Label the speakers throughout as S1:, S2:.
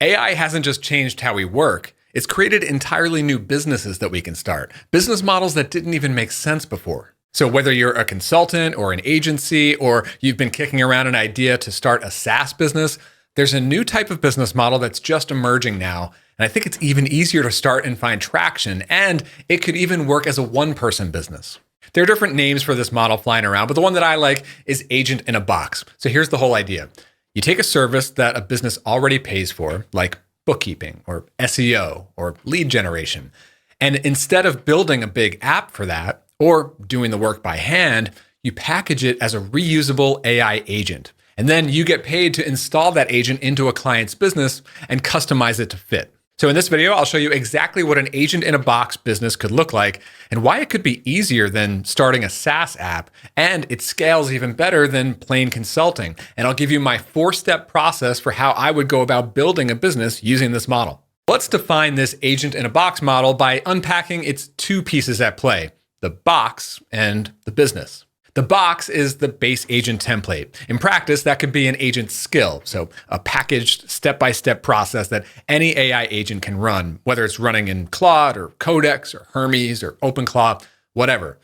S1: AI hasn't just changed how we work, it's created entirely new businesses that we can start, business models that didn't even make sense before. So whether you're a consultant or an agency, or you've been kicking around an idea to start a SaaS business, there's a new type of business model that's just emerging now. And I think it's even easier to start and find traction, and it could even work as a one-person business. There are different names for this model flying around, but the one that I like is agent in a box. So here's the whole idea. You take a service that a business already pays for, like bookkeeping or SEO or lead generation, and instead of building a big app for that or doing the work by hand, you package it as a reusable AI agent. And then you get paid to install that agent into a client's business and customize it to fit. So in this video, I'll show you exactly what an agent in a box business could look like and why it could be easier than starting a SaaS app, and it scales even better than plain consulting. And I'll give you my 4-step process for how I would go about building a business using this model. Let's define this agent in a box model by unpacking its 2 pieces at play, the box and the business. The box is the base agent template. In practice, that could be an agent skill, so a packaged step-by-step process that any AI agent can run, whether it's running in Claude or Codex or Hermes or OpenClaw, whatever.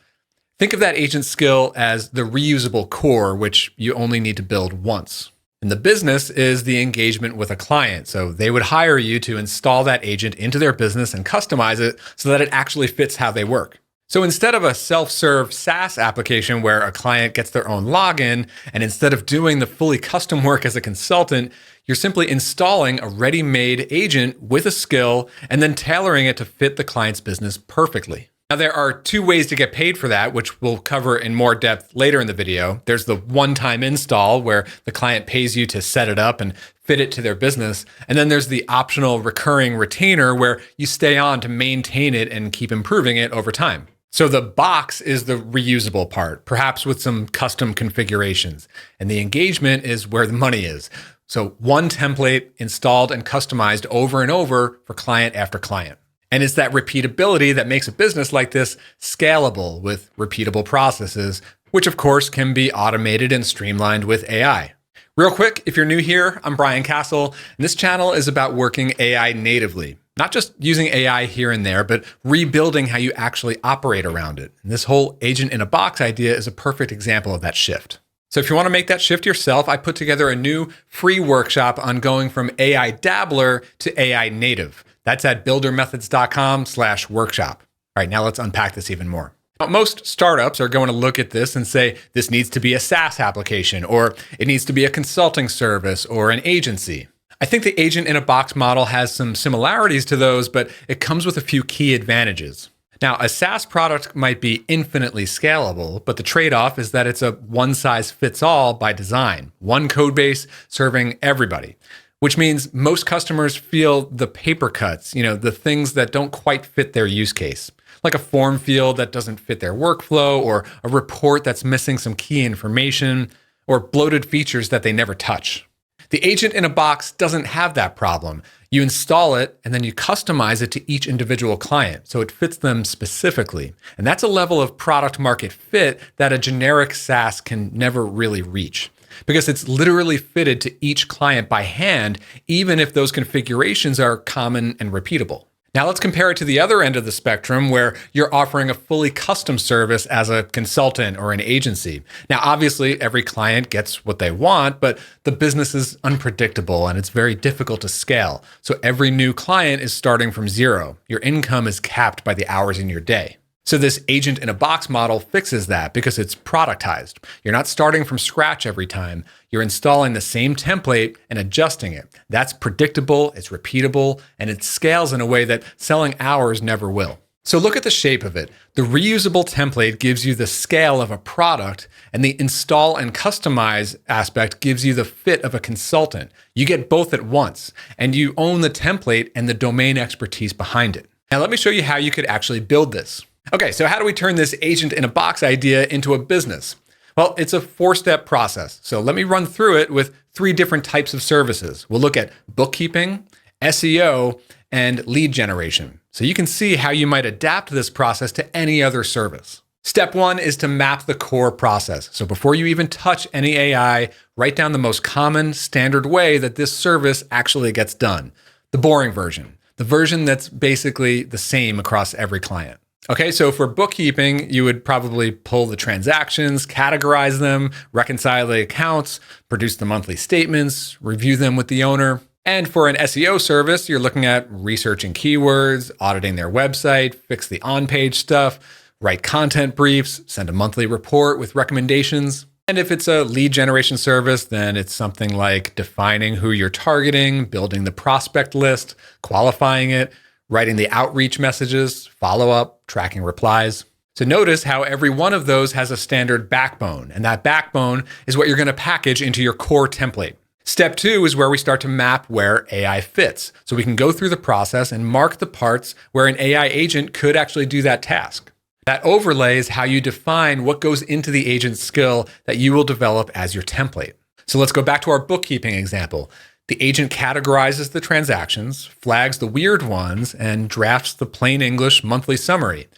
S1: Think of that agent skill as the reusable core, which you only need to build once. And the business is the engagement with a client, so they would hire you to install that agent into their business and customize it so that it actually fits how they work. So instead of a self-serve SaaS application where a client gets their own login, and instead of doing the fully custom work as a consultant, you're simply installing a ready-made agent with a skill and then tailoring it to fit the client's business perfectly. Now, there are 2 ways to get paid for that, which we'll cover in more depth later in the video. There's the one-time install where the client pays you to set it up and fit it to their business. And then there's the optional recurring retainer where you stay on to maintain it and keep improving it over time. So the box is the reusable part, perhaps with some custom configurations. And the engagement is where the money is. So one template installed and customized over and over for client after client. And it's that repeatability that makes a business like this scalable with repeatable processes, which of course can be automated and streamlined with AI. Real quick, if you're new here, I'm Brian Castle, and this channel is about working AI natively. Not just using AI here and there, but rebuilding how you actually operate around it. And this whole agent in a box idea is a perfect example of that shift. So if you want to make that shift yourself, I put together a new free workshop on going from AI-dabbler to AI native. That's at buildermethods.com/workshop. All right, now let's unpack this even more. Now, most startups are going to look at this and say, this needs to be a SaaS application, or it needs to be a consulting service or an agency. I think the agent in a box model has some similarities to those, but it comes with a few key advantages. Now, a SaaS product might be infinitely scalable, but the trade-off is that it's a one-size-fits-all by design, one code base serving everybody, which means most customers feel the paper cuts, the things that don't quite fit their use case, like a form field that doesn't fit their workflow, or a report that's missing some key information, or bloated features that they never touch. The agent in a box doesn't have that problem. You install it and then you customize it to each individual client so it fits them specifically. And that's a level of product market fit that a generic SaaS can never really reach, because it's literally fitted to each client by hand, even if those configurations are common and repeatable. Now let's compare it to the other end of the spectrum where you're offering a fully custom service as a consultant or an agency. Now, obviously, every client gets what they want, but the business is unpredictable and it's very difficult to scale. So every new client is starting from zero. Your income is capped by the hours in your day. So this agent in a box model fixes that because it's productized. You're not starting from scratch every time. You're installing the same template and adjusting it. That's predictable, it's repeatable, and it scales in a way that selling hours never will. So look at the shape of it. The reusable template gives you the scale of a product, and the install and customize aspect gives you the fit of a consultant. You get both at once, and you own the template and the domain expertise behind it. Now let me show you how you could actually build this. Okay, so how do we turn this agent in a box idea into a business? Well, it's a 4-step process. So let me run through it with 3 different types of services. We'll look at bookkeeping, SEO, and lead generation. So you can see how you might adapt this process to any other service. Step one is to map the core process. So before you even touch any AI, write down the most common standard way that this service actually gets done. The boring version, the version that's basically the same across every client. Okay, so for bookkeeping, you would probably pull the transactions, categorize them, reconcile the accounts, produce the monthly statements, review them with the owner. And for an SEO service, you're looking at researching keywords, auditing their website, fix the on-page stuff, write content briefs, send a monthly report with recommendations. And if it's a lead generation service, then it's something like defining who you're targeting, building the prospect list, qualifying it, writing the outreach messages, follow-up, tracking replies. So notice how every one of those has a standard backbone, and that backbone is what you're going to package into your core template. Step two is where we start to map where AI fits. So we can go through the process and mark the parts where an AI agent could actually do that task. That overlay is how you define what goes into the agent's skill that you will develop as your template. So let's go back to our bookkeeping example. The agent categorizes the transactions, flags the weird ones, and drafts the plain English monthly summary.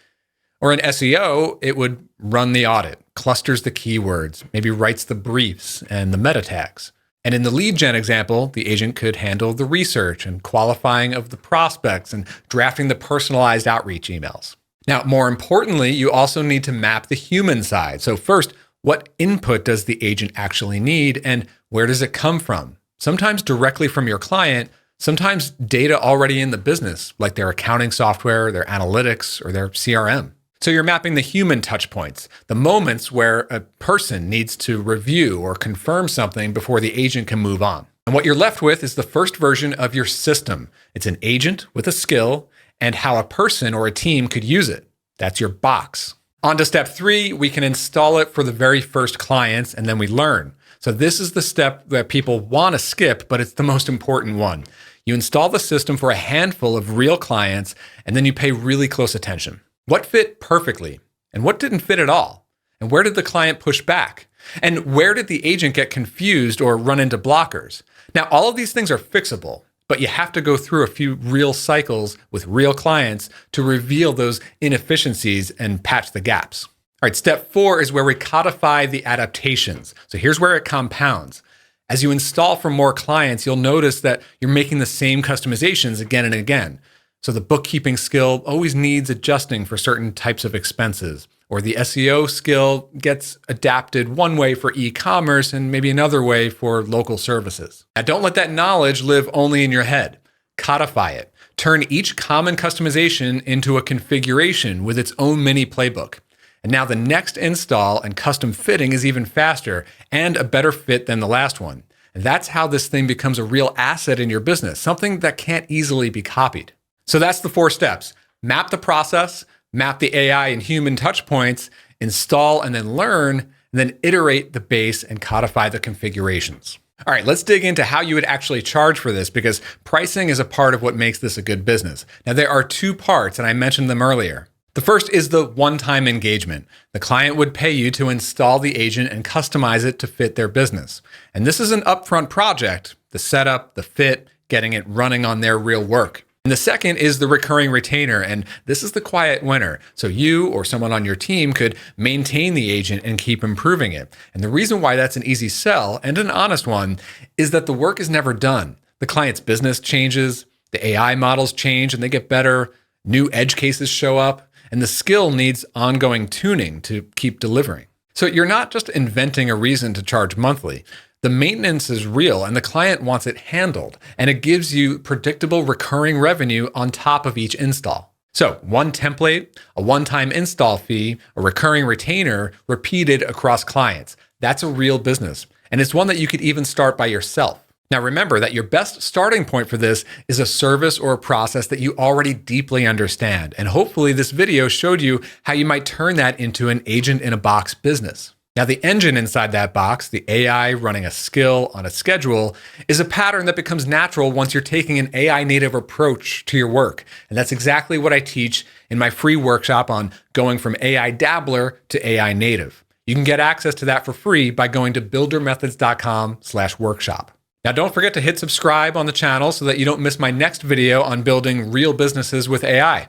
S1: Or in SEO, it would run the audit, clusters the keywords, maybe writes the briefs and the meta tags. And in the lead gen example, the agent could handle the research and qualifying of the prospects and drafting the personalized outreach emails. Now, more importantly, you also need to map the human side. So first, what input does the agent actually need and where does it come from? Sometimes directly from your client, sometimes data already in the business, like their accounting software, their analytics, or their CRM. So you're mapping the human touch points, the moments where a person needs to review or confirm something before the agent can move on. And what you're left with is the first version of your system. It's an agent with a skill and how a person or a team could use it. That's your box. On to step three, we can install it for the very first clients and then we learn. So this is the step that people want to skip, but it's the most important one. You install the system for a handful of real clients and then you pay really close attention. What fit perfectly and what didn't fit at all? And where did the client push back? And where did the agent get confused or run into blockers? Now, all of these things are fixable, but you have to go through a few real cycles with real clients to reveal those inefficiencies and patch the gaps. All right, step four is where we codify the adaptations. So here's where it compounds. As you install for more clients, you'll notice that you're making the same customizations again and again. So the bookkeeping skill always needs adjusting for certain types of expenses, or the SEO skill gets adapted one way for e-commerce and maybe another way for local services. Now, don't let that knowledge live only in your head. Codify it. Turn each common customization into a configuration with its own mini playbook. And now the next install and custom fitting is even faster and a better fit than the last one. And that's how this thing becomes a real asset in your business, something that can't easily be copied. So that's the 4 steps. Map the process, map the AI and human touch points, install and then learn, and then iterate the base and codify the configurations. All right, let's dig into how you would actually charge for this because pricing is a part of what makes this a good business. Now, there are 2 parts, and I mentioned them earlier. The first is the one-time engagement. The client would pay you to install the agent and customize it to fit their business. And this is an upfront project, the setup, the fit, getting it running on their real work. And the second is the recurring retainer, and this is the quiet winner. So you or someone on your team could maintain the agent and keep improving it. And the reason why that's an easy sell and an honest one is that the work is never done. The client's business changes, the AI models change and they get better, new edge cases show up, and the skill needs ongoing tuning to keep delivering. So you're not just inventing a reason to charge monthly. The maintenance is real and the client wants it handled, and it gives you predictable recurring revenue on top of each install. So one template, a one-time install fee, a recurring retainer repeated across clients. That's a real business, and it's one that you could even start by yourself. Now remember that your best starting point for this is a service or a process that you already deeply understand, and hopefully this video showed you how you might turn that into an agent-in-a-box business. Now, the engine inside that box, the AI running a skill on a schedule, is a pattern that becomes natural once you're taking an AI native approach to your work. And that's exactly what I teach in my free workshop on going from AI-dabbler to AI native. You can get access to that for free by going to buildermethods.com/workshop. Now, don't forget to hit subscribe on the channel so that you don't miss my next video on building real businesses with AI.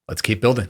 S1: Let's keep building.